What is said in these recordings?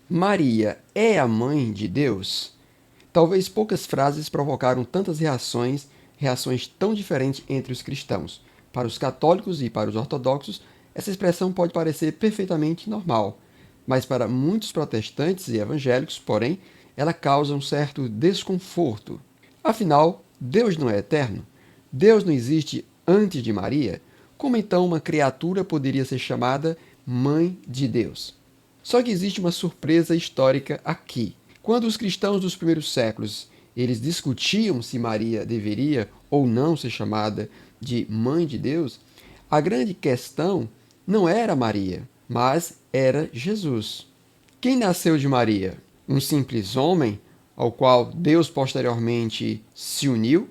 Maria é a mãe de Deus? Talvez poucas frases provocaram tantas reações tão diferentes entre os cristãos. Para os católicos e para os ortodoxos, essa expressão pode parecer perfeitamente normal, mas para muitos protestantes e evangélicos, porém, ela causa um certo desconforto. Afinal, Deus não é eterno? Deus não existe antes de Maria? Como então uma criatura poderia ser chamada mãe de Deus? Só que existe uma surpresa histórica aqui. Quando os cristãos dos primeiros séculos eles discutiam se Maria deveria ou não ser chamada de mãe de Deus, a grande questão não era Maria, mas era Jesus. Quem nasceu de Maria? Um simples homem ao qual Deus posteriormente se uniu,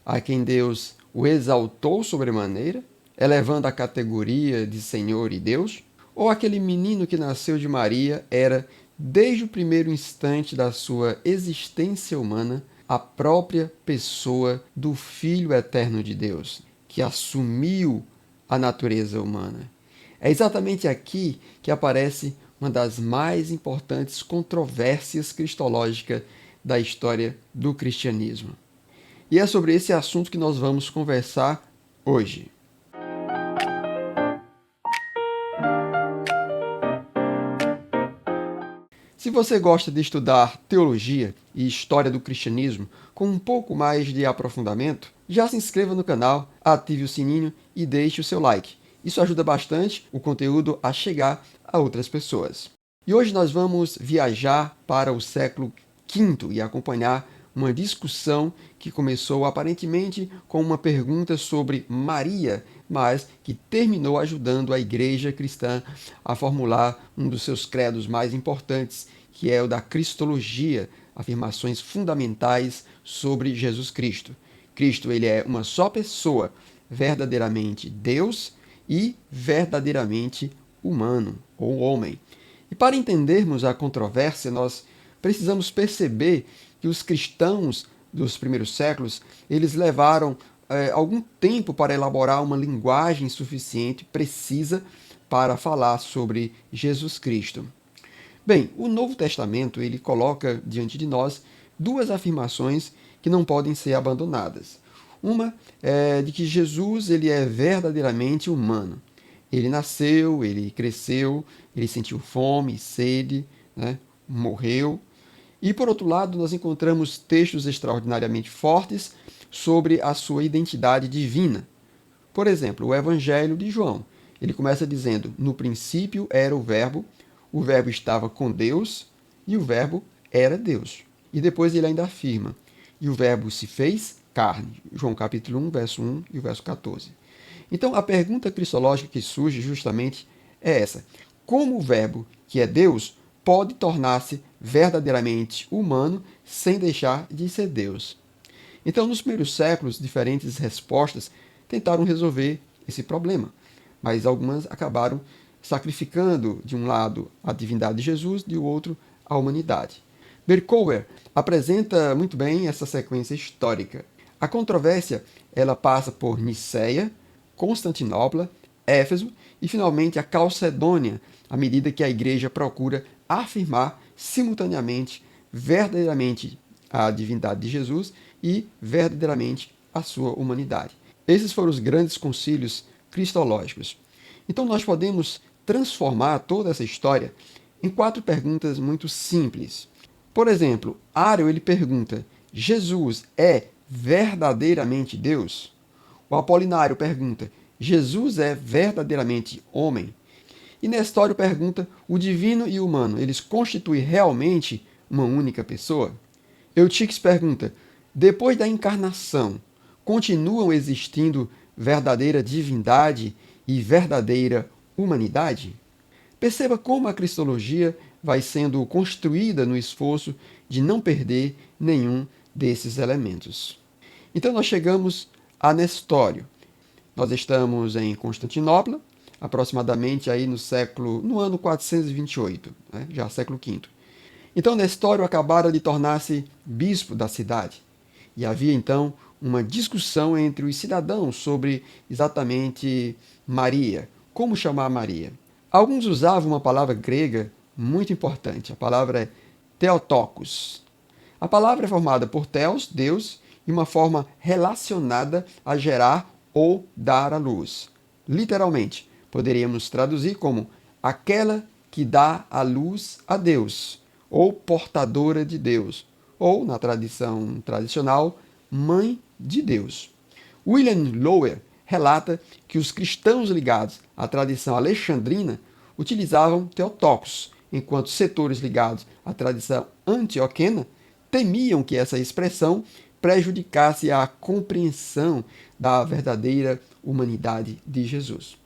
a quem Deus o exaltou sobremaneira, elevando a categoria de Senhor e Deus? Ou aquele menino que nasceu de Maria era, desde o primeiro instante da sua existência humana, a própria pessoa do Filho eterno de Deus, que assumiu a natureza humana? É exatamente aqui que aparece uma das mais importantes controvérsias cristológicas da história do cristianismo. E é sobre esse assunto que nós vamos conversar hoje. Se você gosta de estudar teologia e história do cristianismo com um pouco mais de aprofundamento, já se inscreva no canal, ative o sininho e deixe o seu like. Isso ajuda bastante o conteúdo a chegar a outras pessoas. E hoje nós vamos viajar para o século V e acompanhar uma discussão que começou aparentemente com uma pergunta sobre Maria, mas que terminou ajudando a igreja cristã a formular um dos seus credos mais importantes, que é o da cristologia, afirmações fundamentais sobre Jesus Cristo. Cristo, ele é uma só pessoa, verdadeiramente Deus e verdadeiramente humano ou homem. E para entendermos a controvérsia, nós precisamos perceber que os cristãos dos primeiros séculos, eles levaram algum tempo para elaborar uma linguagem suficiente, precisa, para falar sobre Jesus Cristo. Bem, o Novo Testamento ele coloca diante de nós duas afirmações que não podem ser abandonadas. Uma é de que Jesus ele é verdadeiramente humano. Ele nasceu, ele cresceu, ele sentiu fome, sede, né? Morreu. E, por outro lado, nós encontramos textos extraordinariamente fortes sobre a sua identidade divina. Por exemplo, o Evangelho de João. Ele começa dizendo: no princípio era o Verbo estava com Deus e o Verbo era Deus. E depois ele ainda afirma: e o Verbo se fez carne. João capítulo 1, verso 1 e o verso 14. Então, a pergunta cristológica que surge justamente é essa: como o Verbo, que é Deus, pode tornar-se verdadeiramente humano sem deixar de ser Deus? Então, nos primeiros séculos, diferentes respostas tentaram resolver esse problema, mas algumas acabaram sacrificando, de um lado, a divindade de Jesus, de outro, a humanidade. Berkouwer apresenta muito bem essa sequência histórica. A controvérsia ela passa por Niceia, Constantinopla, Éfeso e, finalmente, a Calcedônia, à medida que a igreja procura afirmar simultaneamente, verdadeiramente, a divindade de Jesus e verdadeiramente a sua humanidade. Esses foram os grandes concílios cristológicos. Então nós podemos transformar toda essa história em 4 perguntas muito simples. Por exemplo, Ário ele pergunta: Jesus é verdadeiramente Deus? O Apolinário pergunta: Jesus é verdadeiramente homem? E Nestório pergunta: o divino e o humano, eles constituem realmente uma única pessoa? Eutiques pergunta: depois da encarnação, continuam existindo verdadeira divindade e verdadeira humanidade? Perceba como a cristologia vai sendo construída no esforço de não perder nenhum desses elementos. Então nós chegamos a Nestório. Nós estamos em Constantinopla, aproximadamente aí no ano 428, né? Já século V. Então Nestório acabara de tornar-se bispo da cidade. E havia então uma discussão entre os cidadãos sobre exatamente Maria, como chamar Maria. Alguns usavam uma palavra grega muito importante. A palavra é Theotokos. A palavra é formada por Theos, Deus, e uma forma relacionada a gerar ou dar à luz. Literalmente, poderíamos traduzir como aquela que dá a luz a Deus, ou portadora de Deus, ou, na tradição tradicional, mãe de Deus. William Lower relata que os cristãos ligados à tradição alexandrina utilizavam Theotokos, enquanto setores ligados à tradição antioquena temiam que essa expressão prejudicasse a compreensão da verdadeira humanidade de Jesus.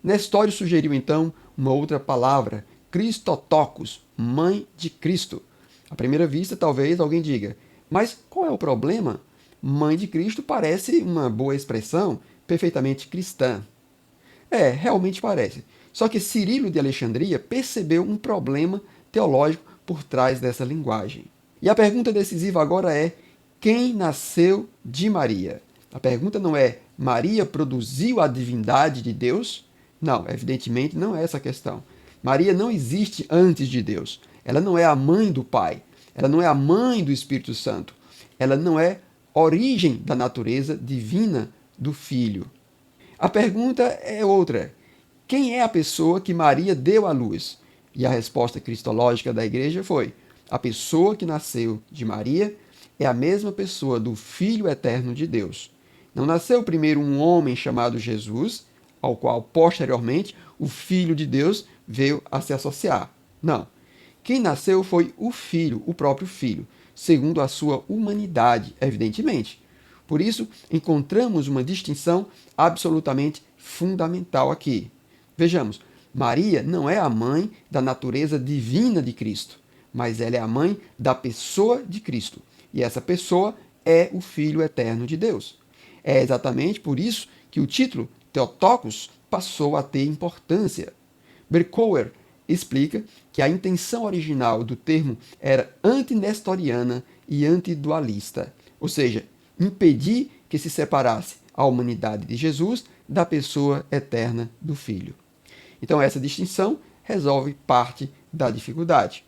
Nestório sugeriu então uma outra palavra, Christotokos, mãe de Cristo. À primeira vista, talvez alguém diga, mas qual é o problema? Mãe de Cristo parece uma boa expressão, perfeitamente cristã. Realmente parece. Só que Cirilo de Alexandria percebeu um problema teológico por trás dessa linguagem. E a pergunta decisiva agora é: quem nasceu de Maria? A pergunta não é: Maria produziu a divindade de Deus? Não, evidentemente não é essa a questão. Maria não existe antes de Deus. Ela não é a mãe do Pai. Ela não é a mãe do Espírito Santo. Ela não é origem da natureza divina do Filho. A pergunta é outra. Quem é a pessoa que Maria deu à luz? E a resposta cristológica da igreja foi: a pessoa que nasceu de Maria é a mesma pessoa do Filho eterno de Deus. Não nasceu primeiro um homem chamado Jesus, ao qual posteriormente o Filho de Deus veio a se associar. Não. Quem nasceu foi o Filho, o próprio Filho, segundo a sua humanidade, evidentemente. Por isso, encontramos uma distinção absolutamente fundamental aqui. Vejamos, Maria não é a mãe da natureza divina de Cristo, mas ela é a mãe da pessoa de Cristo. E essa pessoa é o Filho eterno de Deus. É exatamente por isso que o título Theotokos passou a ter importância. Berkouwer explica que a intenção original do termo era antinestoriana e antidualista, ou seja, impedir que se separasse a humanidade de Jesus da pessoa eterna do Filho. Então essa distinção resolve parte da dificuldade.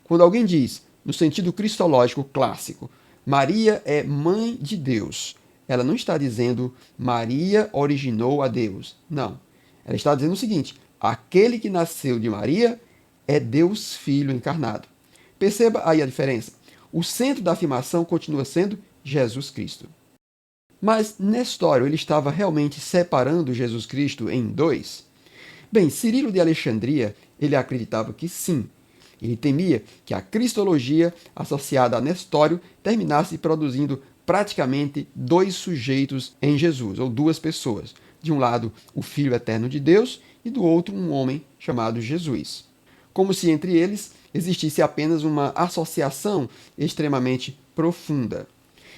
Quando alguém diz, no sentido cristológico clássico, Maria é mãe de Deus, ela não está dizendo Maria originou a Deus. Não. Ela está dizendo o seguinte: aquele que nasceu de Maria é Deus Filho encarnado. Perceba aí a diferença. O centro da afirmação continua sendo Jesus Cristo. Mas Nestório ele estava realmente separando Jesus Cristo em dois? Bem, Cirilo de Alexandria ele acreditava que sim. Ele temia que a cristologia associada a Nestório terminasse produzindo praticamente dois sujeitos em Jesus, ou duas pessoas. De um lado, o Filho eterno de Deus, e do outro, um homem chamado Jesus. Como se entre eles existisse apenas uma associação extremamente profunda.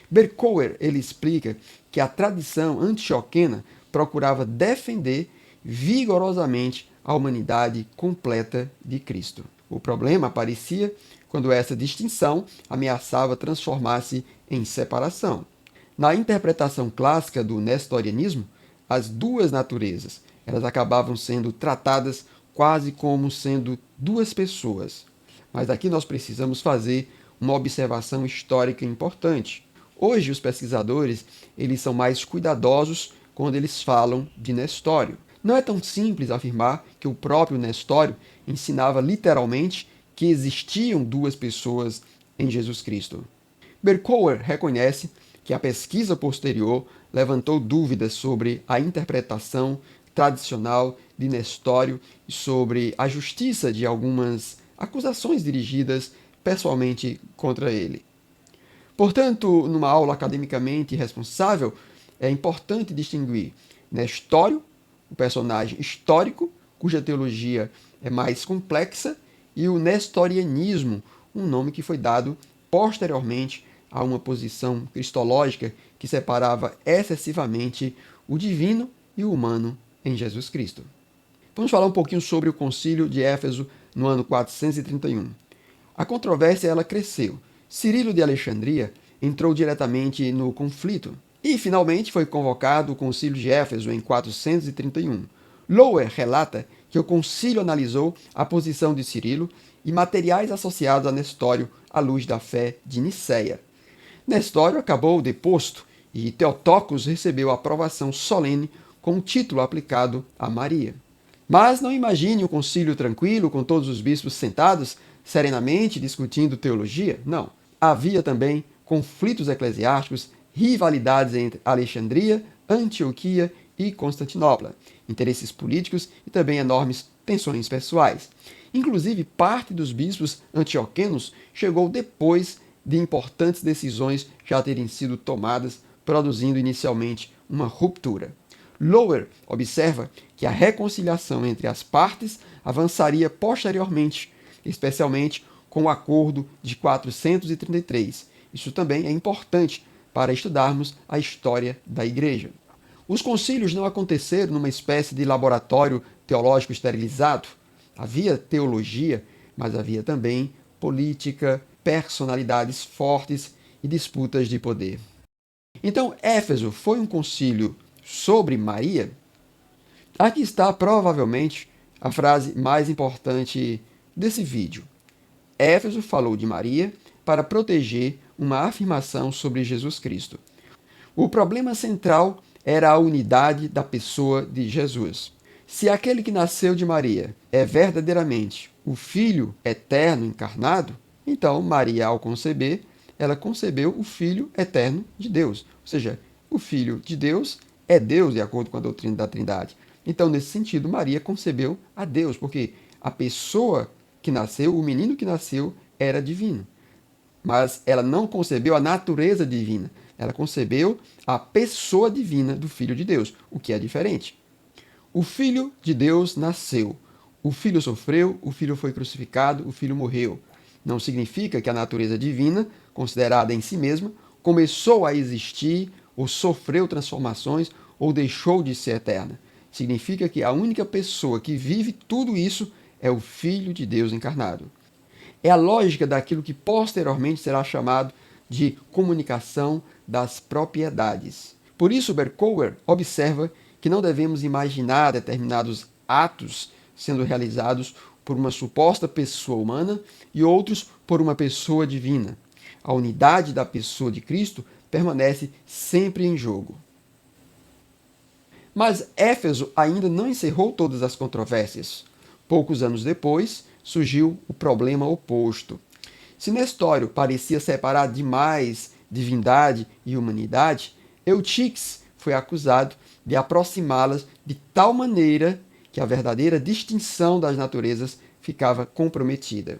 Berkouwer ele explica que a tradição antioquena procurava defender vigorosamente a humanidade completa de Cristo. O problema aparecia quando essa distinção ameaçava transformar-se em separação. Na interpretação clássica do nestorianismo, as duas naturezas elas acabavam sendo tratadas quase como sendo duas pessoas. Mas aqui nós precisamos fazer uma observação histórica importante. Hoje os pesquisadores eles são mais cuidadosos quando eles falam de Nestório. Não é tão simples afirmar que o próprio Nestório ensinava literalmente que existiam duas pessoas em Jesus Cristo. Berkouwer reconhece que a pesquisa posterior levantou dúvidas sobre a interpretação tradicional de Nestório e sobre a justiça de algumas acusações dirigidas pessoalmente contra ele. Portanto, numa aula academicamente responsável, é importante distinguir Nestório, o personagem histórico, cuja teologia é mais complexa, e o nestorianismo, um nome que foi dado posteriormente a uma posição cristológica que separava excessivamente o divino e o humano em Jesus Cristo. Vamos falar um pouquinho sobre o Concílio de Éfeso no ano 431. A controvérsia ela cresceu. Cirilo de Alexandria entrou diretamente no conflito e finalmente foi convocado o Concílio de Éfeso em 431. Lower relata que o concílio analisou a posição de Cirilo e materiais associados a Nestório à luz da fé de Nicéia. Nestório acabou deposto e Theotokos recebeu a aprovação solene com o título aplicado a Maria. Mas não imagine um concílio tranquilo, com todos os bispos sentados serenamente discutindo teologia. Não. Havia também conflitos eclesiásticos, rivalidades entre Alexandria, Antioquia e Constantinopla, interesses políticos e também enormes tensões pessoais. Inclusive, parte dos bispos antioquenos chegou depois de importantes decisões já terem sido tomadas, produzindo inicialmente uma ruptura. Lower observa que a reconciliação entre as partes avançaria posteriormente, especialmente com o Acordo de 433. Isso também é importante para estudarmos a história da Igreja. Os concílios não aconteceram numa espécie de laboratório teológico esterilizado. Havia teologia, mas havia também política, personalidades fortes e disputas de poder. Então, Éfeso foi um concílio sobre Maria? Aqui está provavelmente a frase mais importante desse vídeo. Éfeso falou de Maria para proteger uma afirmação sobre Jesus Cristo. O problema central era a unidade da pessoa de Jesus. Se aquele que nasceu de Maria é verdadeiramente o Filho eterno encarnado, então Maria, ao conceber, ela concebeu o Filho eterno de Deus. Ou seja, o Filho de Deus é Deus, de acordo com a doutrina da Trindade. Então, nesse sentido, Maria concebeu a Deus, porque a pessoa que nasceu, o menino que nasceu, era divino. Mas ela não concebeu a natureza divina. Ela concebeu a pessoa divina do Filho de Deus, o que é diferente. O Filho de Deus nasceu. O Filho sofreu, o Filho foi crucificado, o Filho morreu. Não significa que a natureza divina, considerada em si mesma, começou a existir, ou sofreu transformações, ou deixou de ser eterna. Significa que a única pessoa que vive tudo isso é o Filho de Deus encarnado. É a lógica daquilo que posteriormente será chamado de comunicação das propriedades. Por isso, Berkouwer observa que não devemos imaginar determinados atos sendo realizados por uma suposta pessoa humana e outros por uma pessoa divina. A unidade da pessoa de Cristo permanece sempre em jogo. Mas Éfeso ainda não encerrou todas as controvérsias. Poucos anos depois, surgiu o problema oposto. Se Nestório parecia separar demais divindade e humanidade, Eutiques foi acusado de aproximá-las de tal maneira que a verdadeira distinção das naturezas ficava comprometida.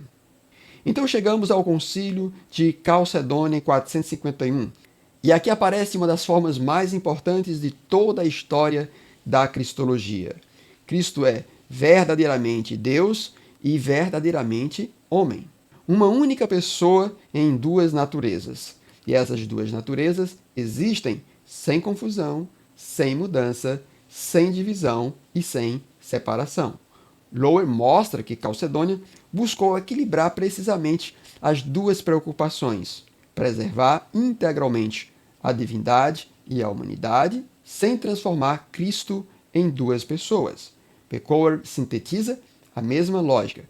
Então chegamos ao concílio de Calcedônia em 451. E aqui aparece uma das formas mais importantes de toda a história da cristologia. Cristo é verdadeiramente Deus e verdadeiramente homem. Uma única pessoa em duas naturezas. E essas duas naturezas existem sem confusão, sem mudança, sem divisão e sem separação. Lower mostra que Calcedônia buscou equilibrar precisamente as duas preocupações: preservar integralmente a divindade e a humanidade, sem transformar Cristo em duas pessoas. Berkouwer sintetiza a mesma lógica.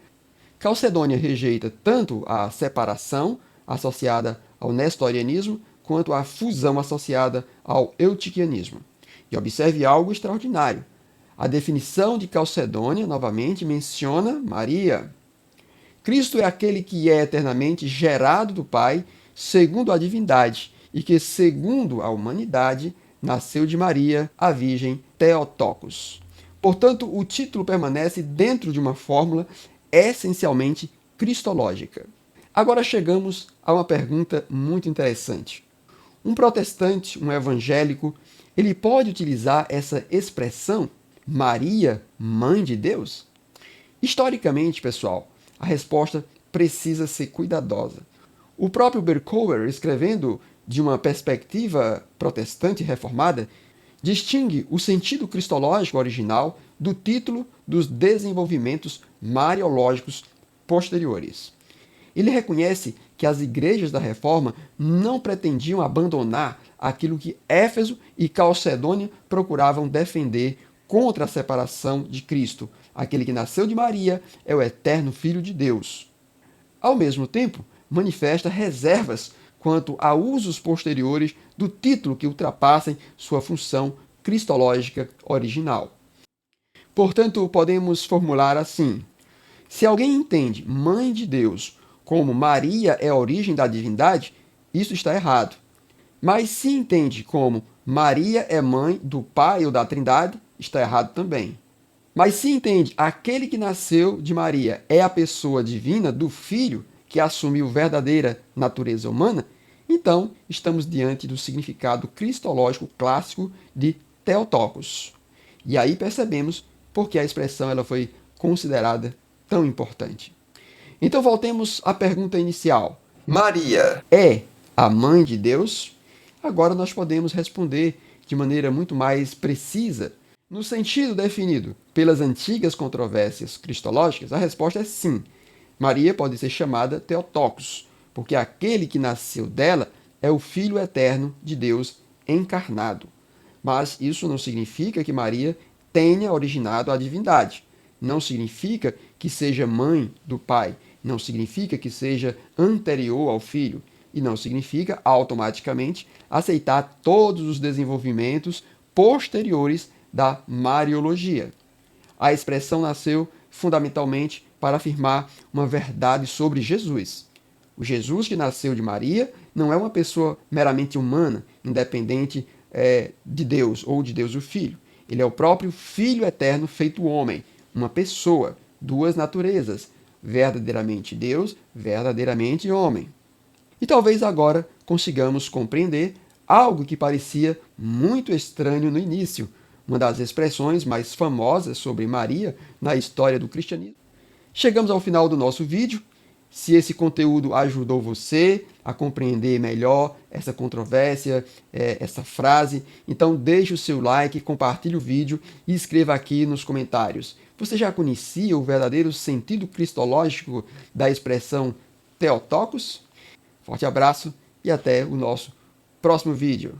Calcedônia rejeita tanto a separação associada ao nestorianismo quanto a fusão associada ao eutiquianismo. E observe algo extraordinário. A definição de Calcedônia, novamente, menciona Maria. Cristo é aquele que é eternamente gerado do Pai, segundo a divindade, e que, segundo a humanidade, nasceu de Maria, a Virgem Theotokos. Portanto, o título permanece dentro de uma fórmula essencialmente cristológica. Agora chegamos a uma pergunta muito interessante. Um protestante, um evangélico, ele pode utilizar essa expressão, Maria, Mãe de Deus? Historicamente, pessoal, a resposta precisa ser cuidadosa. O próprio Berkouwer, escrevendo de uma perspectiva protestante reformada, distingue o sentido cristológico original do título dos desenvolvimentos mariológicos posteriores. Ele reconhece que as igrejas da Reforma não pretendiam abandonar aquilo que Éfeso e Calcedônia procuravam defender contra a separação de Cristo. Aquele que nasceu de Maria é o eterno Filho de Deus. Ao mesmo tempo, manifesta reservas quanto a usos posteriores do título que ultrapassem sua função cristológica original. Portanto, podemos formular assim: se alguém entende Mãe de Deus como Maria é a origem da divindade, isso está errado. Mas se entende como Maria é mãe do Pai ou da Trindade, está errado também. Mas se entende aquele que nasceu de Maria é a pessoa divina do Filho que assumiu verdadeira natureza humana, então estamos diante do significado cristológico clássico de Theotokos. E aí percebemos por que a expressão ela foi considerada tão importante. Então voltemos à pergunta inicial. Maria é a mãe de Deus? Agora nós podemos responder de maneira muito mais precisa. No sentido definido pelas antigas controvérsias cristológicas, a resposta é sim. Maria pode ser chamada Theotokos, porque aquele que nasceu dela é o Filho eterno de Deus encarnado. Mas isso não significa que Maria tenha originado a divindade. Não significa que seja mãe do Pai. Não significa que seja anterior ao Filho. E não significa, automaticamente, aceitar todos os desenvolvimentos posteriores da Mariologia. A expressão nasceu fundamentalmente para afirmar uma verdade sobre Jesus. O Jesus que nasceu de Maria não é uma pessoa meramente humana, independente de Deus ou de Deus o Filho. Ele é o próprio Filho eterno feito homem, uma pessoa, duas naturezas, verdadeiramente Deus, verdadeiramente homem. E talvez agora consigamos compreender algo que parecia muito estranho no início, uma das expressões mais famosas sobre Maria na história do cristianismo. Chegamos ao final do nosso vídeo. Se esse conteúdo ajudou você a compreender melhor essa controvérsia, essa frase, então deixe o seu like, compartilhe o vídeo e escreva aqui nos comentários. Você já conhecia o verdadeiro sentido cristológico da expressão Theotokos? Forte abraço e até o nosso próximo vídeo.